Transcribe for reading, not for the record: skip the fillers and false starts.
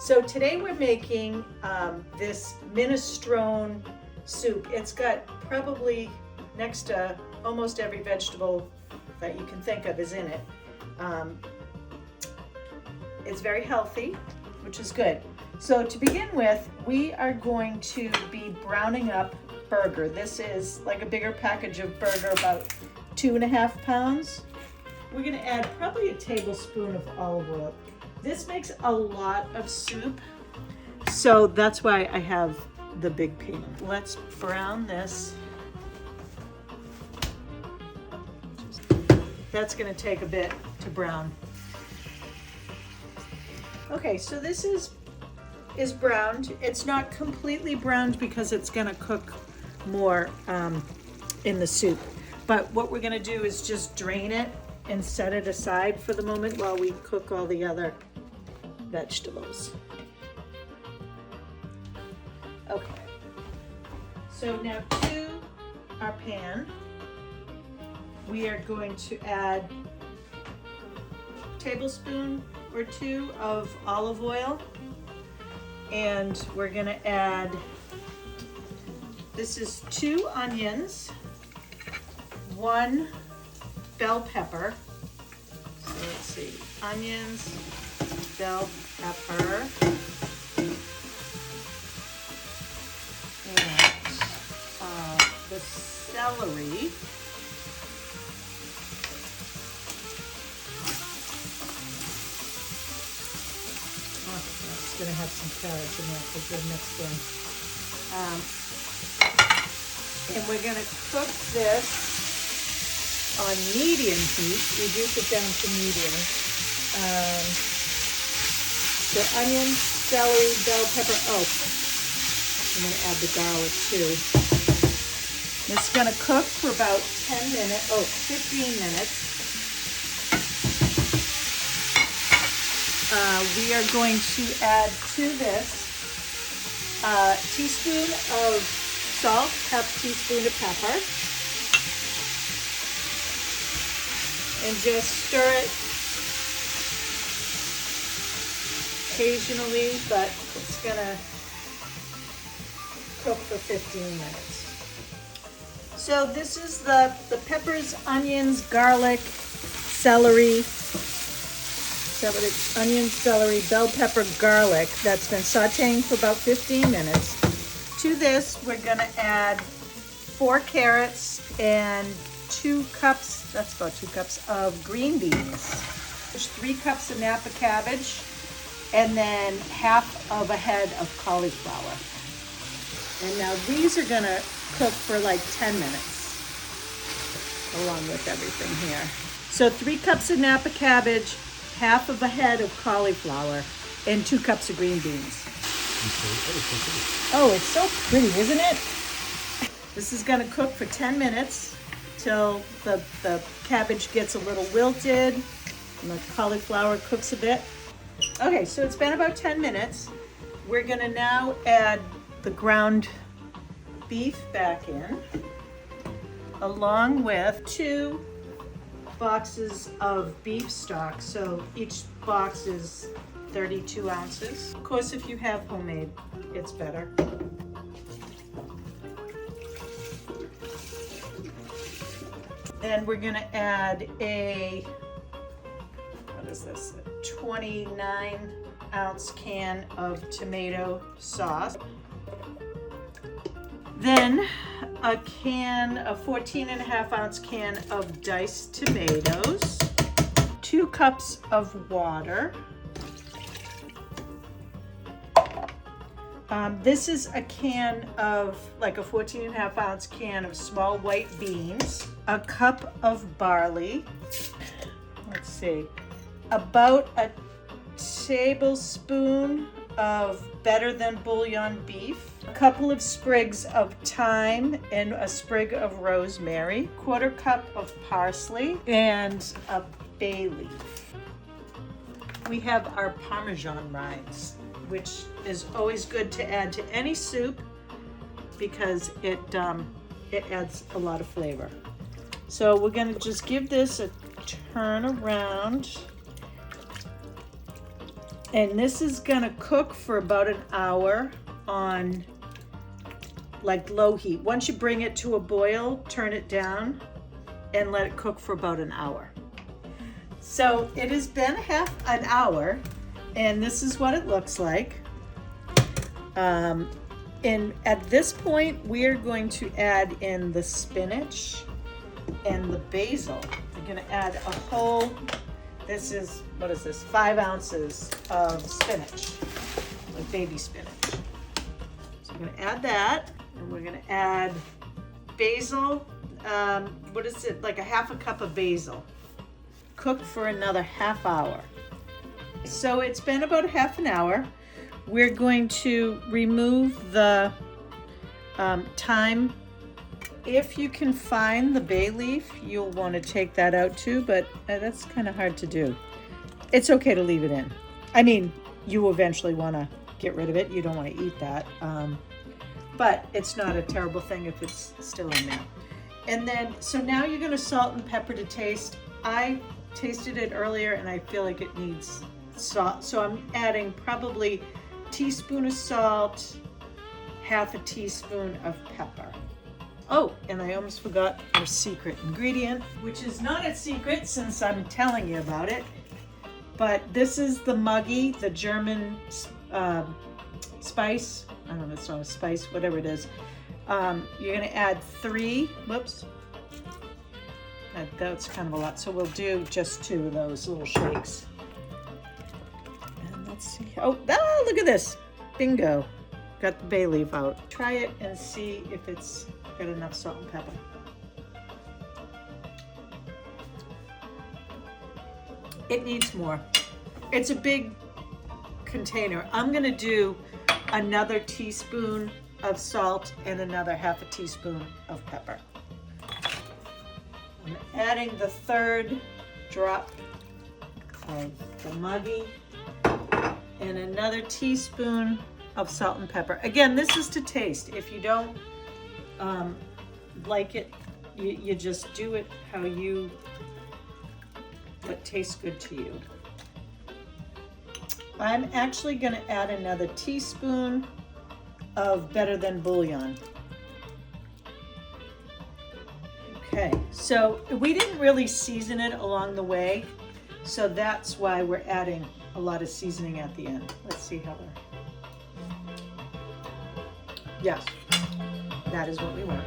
So today we're making this minestrone soup. It's got probably next to almost every vegetable that you can think of is in it. It's very healthy, which is good. So to begin with, we are going to be browning up burger. This is like a bigger package of burger, about 2.5 pounds. We're gonna add probably a tablespoon of olive oil. This makes a lot of soup, so that's why I have the big pan. Let's brown this. That's gonna take a bit to brown. Okay, so this is browned. It's not completely browned because it's gonna cook more in the soup. But what we're gonna do is just drain it and set it aside for the moment while we cook all the other vegetables. Okay, so now to our pan, we are going to add a tablespoon or 2 of olive oil, and we're gonna add, this is 2 onions, 1 bell pepper. So let's see, onions, bell pepper, and the celery. Oh, that's gonna have some carrots in there because they're mixed in. And we're gonna cook this on medium heat, reduce it down to medium. The onions, celery, bell pepper, I'm gonna add the garlic too. It's gonna cook for about 15 minutes. We are going to add to this a teaspoon of salt, half teaspoon of pepper, and just stir it occasionally, but it's gonna cook for 15 minutes. So this is the peppers, onions, garlic, celery, onions, celery, bell pepper, garlic that's been sauteing for about 15 minutes. To this, we're gonna add 4 carrots and 2 cups, that's about 2 cups of green beans. There's 3 cups of Napa cabbage, and then half of a head of cauliflower. And now these are gonna cook for like 10 minutes, along with everything here. So 3 cups of Napa cabbage, half of a head of cauliflower, and 2 cups of green beans. Oh, it's so pretty, isn't it? This is gonna cook for 10 minutes till the cabbage gets a little wilted and the cauliflower cooks a bit. Okay, so it's been about 10 minutes. We're gonna now add the ground beef back in, along with 2 boxes of beef stock. So each box is 32 ounces. Of course, if you have homemade, it's better. And we're gonna add a 29-ounce can of tomato sauce. Then a 14.5-ounce can of diced tomatoes, 2 cups of water. This is a can of, like a 14.5-ounce can of small white beans, a cup of barley, let's see, about a tablespoon of better than bouillon beef, a couple of sprigs of thyme and a sprig of rosemary, 1/4 cup of parsley, and a bay leaf. We have our Parmesan rinds, which is always good to add to any soup because it adds a lot of flavor. So we're gonna just give this a turn around And this is gonna cook for about an hour on like low heat. Once you bring it to a boil, turn it down and let it cook for about an hour. So it has been half an hour and this is what it looks like. And at this point, we are going to add in the spinach and the basil. We're gonna add a whole, this is, what is this, 5 ounces of spinach, like baby spinach. So we're gonna add that, and we're gonna add basil, what is it, like a half a cup of basil. Cook for another half hour. So it's been about half an hour. We're going to remove the thyme. If you can find the bay leaf, you'll want to take that out too, but that's kind of hard to do. It's okay to leave it in. I mean, you eventually want to get rid of it. You don't want to eat that. But it's not a terrible thing if it's still in there. And then, so now you're going to salt and pepper to taste. I tasted it earlier and I feel like it needs salt. So I'm adding probably a teaspoon of salt, half a teaspoon of pepper. Oh, and I almost forgot our secret ingredient, which is not a secret since I'm telling you about it. But this is the Maggi, the German spice. I don't know, it's not a spice, whatever it is. You're gonna add 3, whoops. That's kind of a lot, so we'll do just 2 of those little shakes. And let's see, oh, look at this, bingo. Got the bay leaf out. Try it and see if it's got enough salt and pepper. It needs more. It's a big container. I'm gonna do another teaspoon of salt and another half a teaspoon of pepper. I'm adding the 3rd drop of the Maggi and another teaspoon of salt and pepper. Again, this is to taste. If you don't like it, you just do it how what tastes good to you. I'm actually going to add another teaspoon of Better Than bouillon. Okay, so we didn't really season it along the way, so that's why we're adding a lot of seasoning at the end. Let's see how we're... Yes, that is what we want.